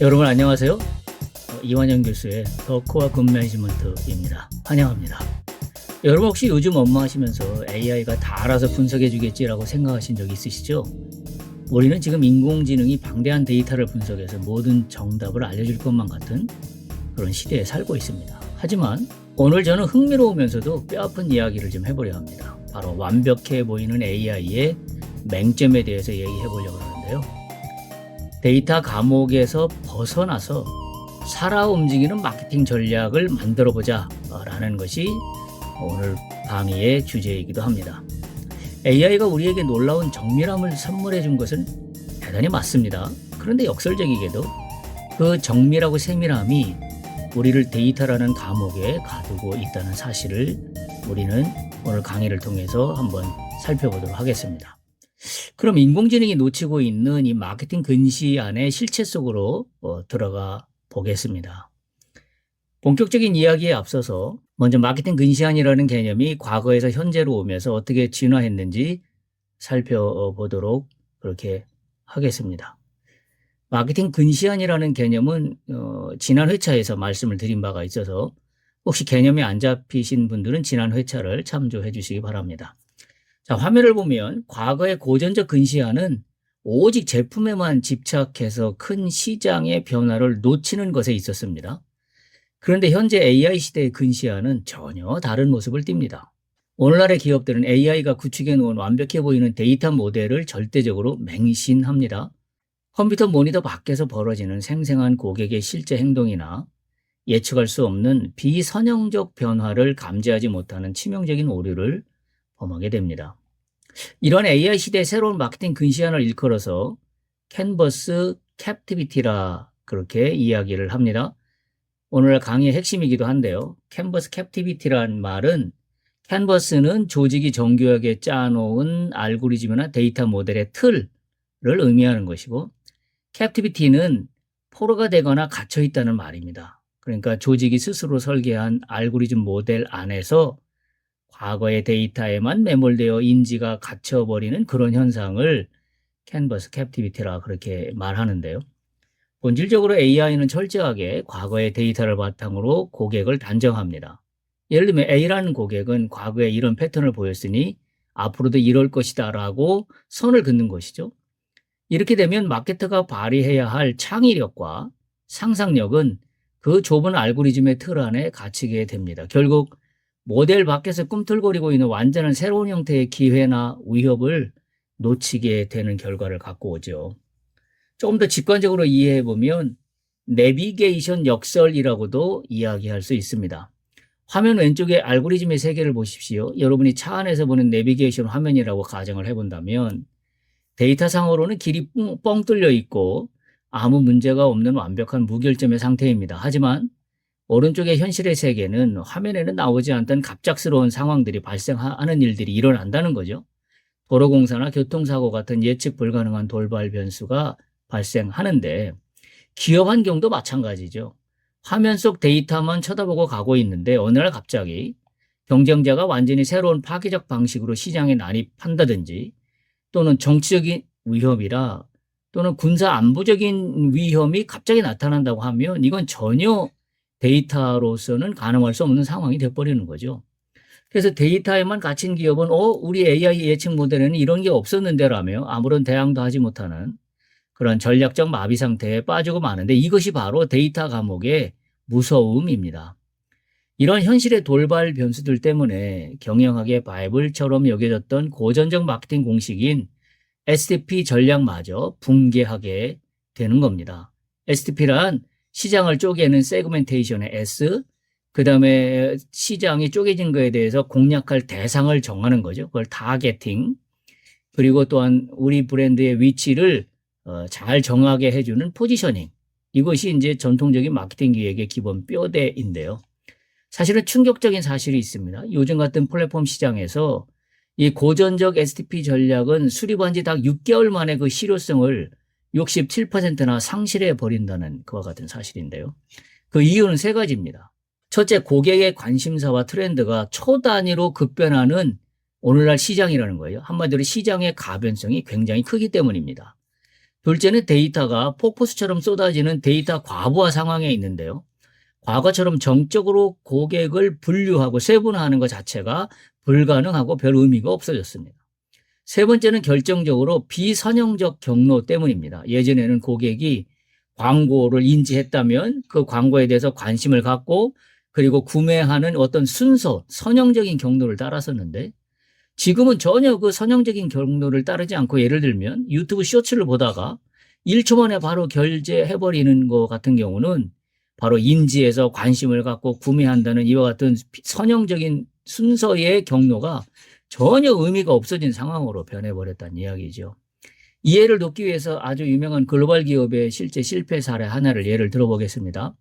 여러분 안녕하세요. 이완영 교수의 더 코어 굿 매니지먼트입니다. 환영합니다. 여러분 혹시 요즘 업무하시면서 AI가 다 알아서 분석해 주겠지라고 생각하신 적 있으시죠? 우리는 지금 인공지능이 방대한 데이터를 분석해서 모든 정답을 알려줄 것만 같은 그런 시대에 살고 있습니다. 하지만 오늘 저는 흥미로우면서도 뼈아픈 이야기를 좀 해보려 합니다. 바로 완벽해 보이는 AI의 맹점에 대해서 얘기해 보려고 하는데요. 데이터 감옥에서 벗어나서 살아 움직이는 마케팅 전략을 만들어보자 라는 것이 오늘 강의의 주제이기도 합니다. AI가 우리에게 놀라운 정밀함을 선물해 준 것은 대단히 맞습니다. 그런데 역설적이게도 그 정밀하고 세밀함이 우리를 데이터라는 감옥에 가두고 있다는 사실을 우리는 오늘 강의를 통해서 한번 살펴보도록 하겠습니다. 그럼 인공지능이 놓치고 있는 이 마케팅 근시 안의 실체 속으로 들어가 보겠습니다. 본격적인 이야기에 앞서서 먼저 마케팅 근시안이라는 개념이 과거에서 현재로 오면서 어떻게 진화했는지 살펴보도록 그렇게 하겠습니다. 마케팅 근시안이라는 개념은 지난 회차에서 말씀을 드린 바가 있어서 혹시 개념이 안 잡히신 분들은 지난 회차를 참조해 주시기 바랍니다. 자, 화면을 보면 과거의 고전적 근시안은 오직 제품에만 집착해서 큰 시장의 변화를 놓치는 것에 있었습니다. 그런데 현재 AI 시대의 근시안은 전혀 다른 모습을 띱니다. 오늘날의 기업들은 AI가 구축해 놓은 완벽해 보이는 데이터 모델을 절대적으로 맹신합니다. 컴퓨터 모니터 밖에서 벌어지는 생생한 고객의 실제 행동이나 예측할 수 없는 비선형적 변화를 감지하지 못하는 치명적인 오류를 범하게 됩니다. 이런 AI 시대의 새로운 마케팅 근시안을 일컬어서 캔버스 캡티비티라 그렇게 이야기를 합니다. 오늘 강의의 핵심이기도 한데요. 캔버스 캡티비티라는 말은 캔버스는 조직이 정교하게 짜놓은 알고리즘이나 데이터 모델의 틀을 의미하는 것이고 캡티비티는 포로가 되거나 갇혀 있다는 말입니다. 그러니까 조직이 스스로 설계한 알고리즘 모델 안에서 과거의 데이터에만 매몰되어 인지가 갇혀버리는 그런 현상을 캔버스 캡티비티라 그렇게 말하는데요. 본질적으로 AI는 철저하게 과거의 데이터를 바탕으로 고객을 단정합니다. 예를 들면 A라는 고객은 과거에 이런 패턴을 보였으니 앞으로도 이럴 것이다 라고 선을 긋는 것이죠. 이렇게 되면 마케터가 발휘해야 할 창의력과 상상력은 그 좁은 알고리즘의 틀 안에 갇히게 됩니다. 결국 모델 밖에서 꿈틀거리고 있는 완전한 새로운 형태의 기회나 위협을 놓치게 되는 결과를 갖고 오죠. 조금 더 직관적으로 이해해 보면 내비게이션 역설이라고도 이야기할 수 있습니다. 화면 왼쪽에 알고리즘의 세계를 보십시오. 여러분이 차 안에서 보는 내비게이션 화면이라고 가정을 해본다면 데이터상으로는 길이 뻥 뚫려 있고 아무 문제가 없는 완벽한 무결점의 상태입니다. 하지만 오른쪽의 현실의 세계는 화면에는 나오지 않던 갑작스러운 상황들이 발생하는 일들이 일어난다는 거죠. 도로공사나 교통사고 같은 예측 불가능한 돌발 변수가 발생하는데 기업 환경도 마찬가지죠. 화면 속 데이터만 쳐다보고 가고 있는데 어느 날 갑자기 경쟁자가 완전히 새로운 파괴적 방식으로 시장에 난입한다든지 또는 정치적인 위협이라 또는 군사 안보적인 위험이 갑자기 나타난다고 하면 이건 전혀 데이터로서는 가늠할 수 없는 상황이 돼버리는 거죠. 그래서 데이터에만 갇힌 기업은 우리 AI 예측 모델에는 이런 게 없었는데라며 아무런 대응도 하지 못하는 그런 전략적 마비 상태에 빠지고 마는데 이것이 바로 데이터 감옥의 무서움입니다. 이런 현실의 돌발 변수들 때문에 경영학의 바이블처럼 여겨졌던 고전적 마케팅 공식인 SDP 전략마저 붕괴하게 되는 겁니다. STP란 시장을 쪼개는 세그멘테이션의 S, 그 다음에 시장이 쪼개진 거에 대해서 공략할 대상을 정하는 거죠. 그걸 타겟팅. 그리고 또한 우리 브랜드의 위치를 잘 정하게 해주는 포지셔닝. 이것이 이제 전통적인 마케팅 기획의 기본 뼈대인데요. 사실은 충격적인 사실이 있습니다. 요즘 같은 플랫폼 시장에서 이 고전적 STP 전략은 수립한 지 딱 6개월 만에 그 실효성을 67%나 상실해 버린다는 그와 같은 사실인데요. 그 이유는 세 가지입니다. 첫째, 고객의 관심사와 트렌드가 초단위로 급변하는 오늘날 시장이라는 거예요. 한마디로 시장의 가변성이 굉장히 크기 때문입니다. 둘째는 데이터가 폭포수처럼 쏟아지는 데이터 과부하 상황에 있는데요. 과거처럼 정적으로 고객을 분류하고 세분화하는 것 자체가 불가능하고 별 의미가 없어졌습니다. 세 번째는 결정적으로 비선형적 경로 때문입니다. 예전에는 고객이 광고를 인지했다면 그 광고에 대해서 관심을 갖고 그리고 구매하는 어떤 순서, 선형적인 경로를 따랐었는데 지금은 전혀 그 선형적인 경로를 따르지 않고 예를 들면 유튜브 쇼츠를 보다가 1초 만에 바로 결제해버리는 것 같은 경우는 바로 인지해서 관심을 갖고 구매한다는 이와 같은 선형적인 순서의 경로가 전혀 의미가 없어진 상황으로 변해버렸다는 이야기죠. 이해를 돕기 위해서 아주 유명한 글로벌 기업의 실제 실패 사례 하나를 예를 들어보겠습니다.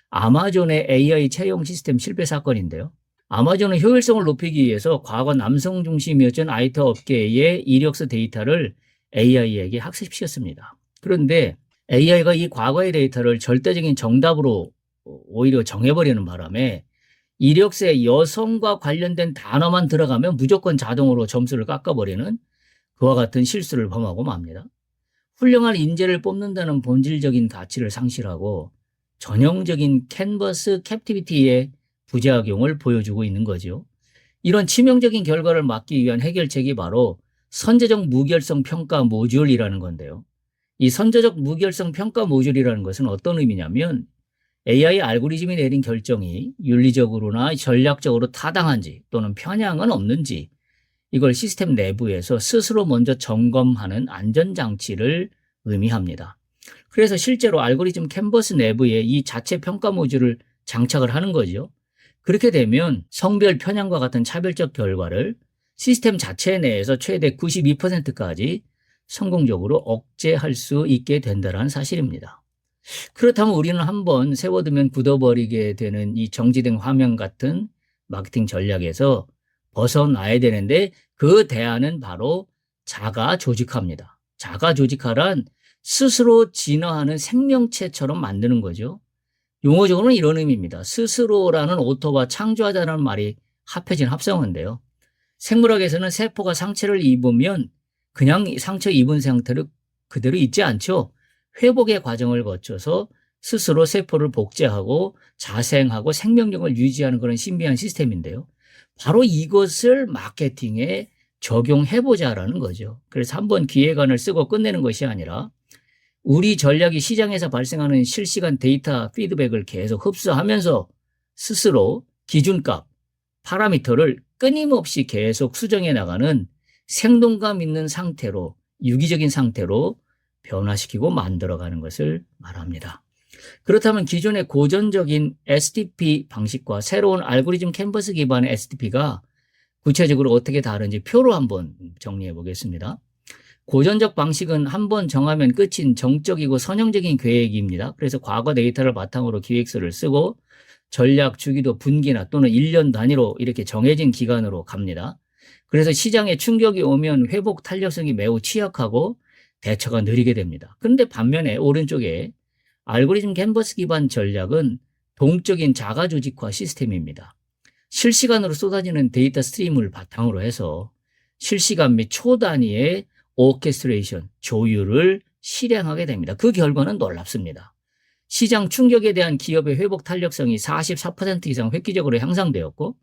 아마존의 AI 채용 시스템 실패 사건인데요. 아마존은 효율성을 높이기 위해서 과거 남성 중심이었던 IT 업계의 이력서 데이터를 AI에게 학습시켰습니다. 그런데 AI가 이 과거의 데이터를 절대적인 정답으로 오히려 정해버리는 바람에 이력서에 여성과 관련된 단어만 들어가면 무조건 자동으로 점수를 깎아버리는 그와 같은 실수를 범하고 맙니다. 훌륭한 인재를 뽑는다는 본질적인 가치를 상실하고 전형적인 캔버스 캡티비티의 부작용을 보여주고 있는 거죠. 이런 치명적인 결과를 막기 위한 해결책이 바로 선제적 무결성 평가 모듈이라는 건데요. 이 선제적 무결성 평가 모듈이라는 것은 어떤 의미냐면 AI 알고리즘이 내린 결정이 윤리적으로나 전략적으로 타당한지 또는 편향은 없는지 이걸 시스템 내부에서 스스로 먼저 점검하는 안전장치를 의미합니다. 그래서 실제로 알고리즘 캔버스 내부에 이 자체 평가 모듈을 장착을 하는 거죠. 그렇게 되면 성별 편향과 같은 차별적 결과를 시스템 자체 내에서 최대 92%까지 성공적으로 억제할 수 있게 된다는 사실입니다. 그렇다면 우리는 한번 세워두면 굳어버리게 되는 이 정지된 화면 같은 마케팅 전략에서 벗어나야 되는데 그 대안은 바로 자가 조직화입니다. 자가 조직화란 스스로 진화하는 생명체처럼 만드는 거죠. 용어적으로는 이런 의미입니다. 스스로라는 오토와 창조하자라는 말이 합해진 합성어인데요. 생물학에서는 세포가 상처를 입으면 그냥 상처 입은 상태로 그대로 있지 않죠. 회복의 과정을 거쳐서 스스로 세포를 복제하고 자생하고 생명력을 유지하는 그런 신비한 시스템인데요. 바로 이것을 마케팅에 적용해보자라는 거죠. 그래서 한번 기획안을 쓰고 끝내는 것이 아니라 우리 전략이 시장에서 발생하는 실시간 데이터 피드백을 계속 흡수하면서 스스로 기준값, 파라미터를 끊임없이 계속 수정해 나가는 생동감 있는 상태로, 유기적인 상태로 변화시키고 만들어가는 것을 말합니다. 그렇다면 기존의 고전적인 SDP 방식과 새로운 알고리즘 캔버스 기반의 SDP가 구체적으로 어떻게 다른지 표로 한번 정리해 보겠습니다. 고전적 방식은 한번 정하면 끝인 정적이고 선형적인 계획입니다. 그래서 과거 데이터를 바탕으로 기획서를 쓰고 전략 주기도 분기나 또는 1년 단위로 이렇게 정해진 기간으로 갑니다. 그래서 시장에 충격이 오면 회복 탄력성이 매우 취약하고 대처가 느리게 됩니다. 그런데 반면에 오른쪽에 알고리즘 캔버스 기반 전략은 동적인 자가 조직화 시스템입니다. 실시간으로 쏟아지는 데이터 스트림을 바탕으로 해서 실시간 및 초단위의 오케스트레이션, 조율을 실행하게 됩니다. 그 결과는 놀랍습니다. 시장 충격에 대한 기업의 회복 탄력성이 44% 이상 획기적으로 향상되었고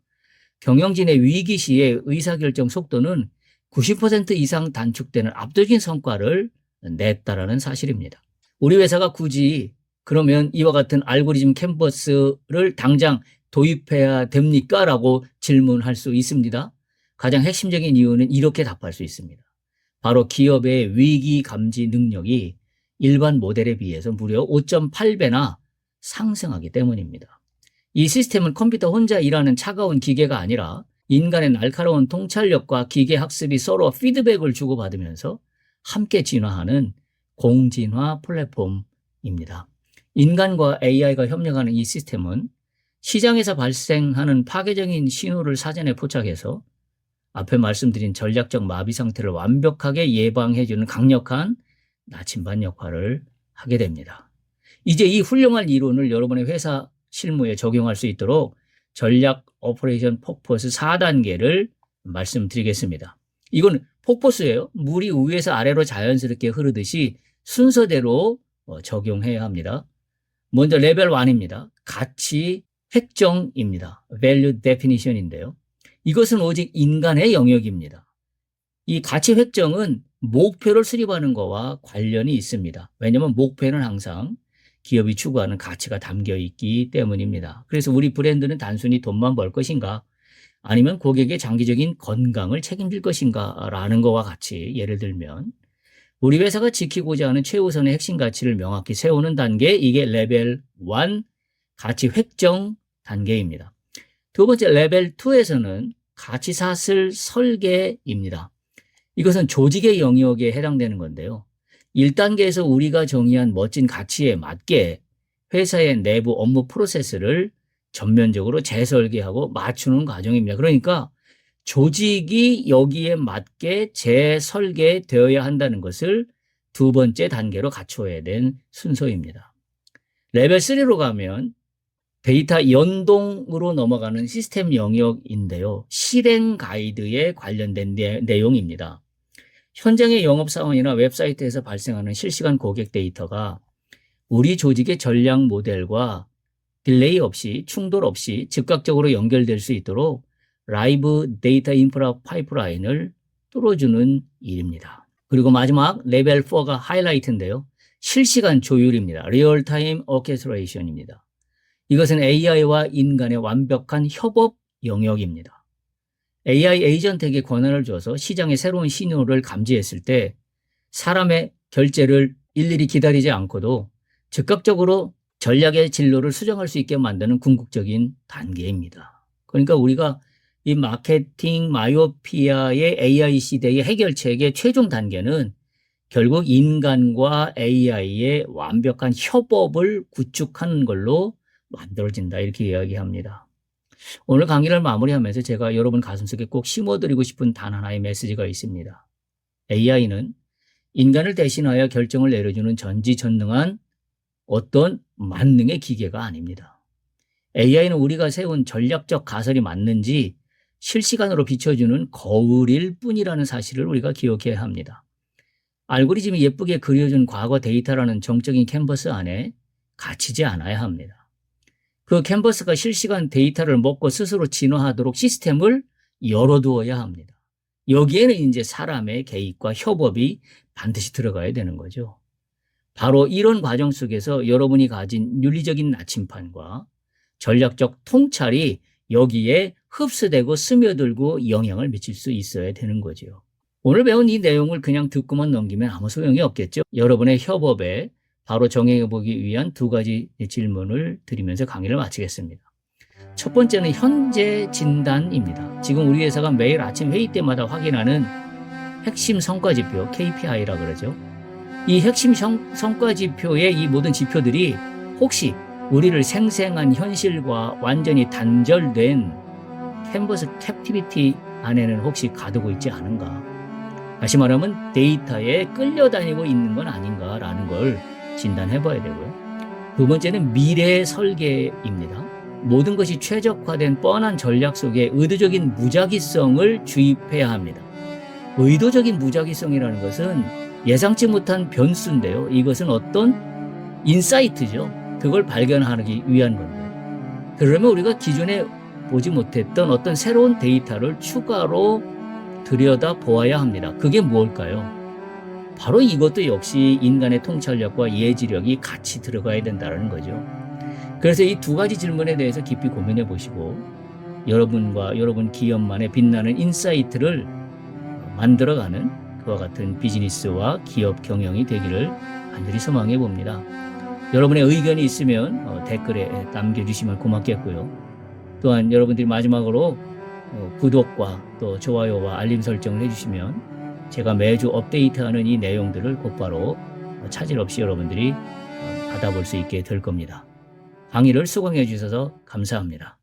경영진의 위기 시의 의사결정 속도는 90% 이상 단축되는 압도적인 성과를 냈다라는 사실입니다. 우리 회사가 굳이 그러면 이와 같은 알고리즘 캔버스를 당장 도입해야 됩니까? 라고 질문할 수 있습니다. 가장 핵심적인 이유는 이렇게 답할 수 있습니다. 바로 기업의 위기 감지 능력이 일반 모델에 비해서 무려 5.8배나 상승하기 때문입니다. 이 시스템은 컴퓨터 혼자 일하는 차가운 기계가 아니라 인간의 날카로운 통찰력과 기계 학습이 서로 피드백을 주고받으면서 함께 진화하는 공진화 플랫폼입니다. 인간과 AI가 협력하는 이 시스템은 시장에서 발생하는 파괴적인 신호를 사전에 포착해서 앞에 말씀드린 전략적 마비 상태를 완벽하게 예방해주는 강력한 나침반 역할을 하게 됩니다. 이제 이 훌륭한 이론을 여러분의 회사 실무에 적용할 수 있도록 전략 오퍼레이션 폭포스 4단계를 말씀드리겠습니다. 이건 폭포수예요. 물이 위에서 아래로 자연스럽게 흐르듯이 순서대로 적용해야 합니다. 먼저 레벨 1입니다. 가치 획정입니다. Value Definition인데요. 이것은 오직 인간의 영역입니다. 이 가치 획정은 목표를 수립하는 것과 관련이 있습니다. 왜냐하면 목표는 항상 기업이 추구하는 가치가 담겨 있기 때문입니다. 그래서 우리 브랜드는 단순히 돈만 벌 것인가 아니면 고객의 장기적인 건강을 책임질 것인가 라는 것과 같이 예를 들면 우리 회사가 지키고자 하는 최우선의 핵심 가치를 명확히 세우는 단계, 이게 레벨 1 가치 획정 단계입니다. 두 번째 레벨 2에서는 가치사슬 설계입니다. 이것은 조직의 영역에 해당되는 건데요. 1단계에서 우리가 정의한 멋진 가치에 맞게 회사의 내부 업무 프로세스를 전면적으로 재설계하고 맞추는 과정입니다. 그러니까 조직이 여기에 맞게 재설계되어야 한다는 것을 두 번째 단계로 갖춰야 된 순서입니다. 레벨 3로 가면 데이터 연동으로 넘어가는 시스템 영역인데요. 실행 가이드에 관련된 내용입니다. 현장의 영업 상황이나 웹사이트에서 발생하는 실시간 고객 데이터가 우리 조직의 전략 모델과 딜레이 없이 충돌 없이 즉각적으로 연결될 수 있도록 라이브 데이터 인프라 파이프라인을 뚫어주는 일입니다. 그리고 마지막 레벨 4가 하이라이트인데요. 실시간 조율입니다. 리얼타임 오케스트레이션입니다. 이것은 AI와 인간의 완벽한 협업 영역입니다. AI 에이전트에게 권한을 줘서 시장의 새로운 신호를 감지했을 때 사람의 결제를 일일이 기다리지 않고도 즉각적으로 전략의 진로를 수정할 수 있게 만드는 궁극적인 단계입니다. 그러니까 우리가 이 마케팅 마이오피아의 AI 시대의 해결책의 최종 단계는 결국 인간과 AI의 완벽한 협업을 구축하는 걸로 만들어진다, 이렇게 이야기합니다. 오늘 강의를 마무리하면서 제가 여러분 가슴속에 꼭 심어드리고 싶은 단 하나의 메시지가 있습니다. AI는 인간을 대신하여 결정을 내려주는 전지전능한 어떤 만능의 기계가 아닙니다. AI는 우리가 세운 전략적 가설이 맞는지 실시간으로 비춰주는 거울일 뿐이라는 사실을 우리가 기억해야 합니다. 알고리즘이 예쁘게 그려준 과거 데이터라는 정적인 캔버스 안에 갇히지 않아야 합니다. 그 캔버스가 실시간 데이터를 먹고 스스로 진화하도록 시스템을 열어두어야 합니다. 여기에는 이제 사람의 개입과 협업이 반드시 들어가야 되는 거죠. 바로 이런 과정 속에서 여러분이 가진 윤리적인 나침판과 전략적 통찰이 여기에 흡수되고 스며들고 영향을 미칠 수 있어야 되는 거죠. 오늘 배운 이 내용을 그냥 듣고만 넘기면 아무 소용이 없겠죠. 여러분의 협업에 바로 정해보기 위한 두 가지 질문을 드리면서 강의를 마치겠습니다. 첫 번째는 현재 진단입니다. 지금 우리 회사가 매일 아침 회의 때마다 확인하는 핵심 성과지표 KPI라 그러죠. 이 핵심 성과지표의 이 모든 지표들이 혹시 우리를 생생한 현실과 완전히 단절된 캔버스 캡티비티 안에는 혹시 가두고 있지 않은가? 다시 말하면 데이터에 끌려다니고 있는 건 아닌가라는 걸 진단해 봐야 되고요. 두 번째는 미래 설계입니다. 모든 것이 최적화된 뻔한 전략 속에 의도적인 무작위성을 주입해야 합니다. 의도적인 무작위성이라는 것은 예상치 못한 변수인데요. 이것은 어떤 인사이트죠. 그걸 발견하기 위한 건데. 그러면 우리가 기존에 보지 못했던 어떤 새로운 데이터를 추가로 들여다 보아야 합니다. 그게 무엇일까요? 바로 이것도 역시 인간의 통찰력과 예지력이 같이 들어가야 된다는 거죠. 그래서 이 두 가지 질문에 대해서 깊이 고민해 보시고 여러분과 여러분 기업만의 빛나는 인사이트를 만들어가는 그와 같은 비즈니스와 기업 경영이 되기를 간절히 소망해 봅니다. 여러분의 의견이 있으면 댓글에 남겨주시면 고맙겠고요. 또한 여러분들이 마지막으로 구독과 또 좋아요와 알림 설정을 해주시면 제가 매주 업데이트하는 이 내용들을 곧바로 차질 없이 여러분들이 받아볼 수 있게 될 겁니다. 강의를 수강해 주셔서 감사합니다.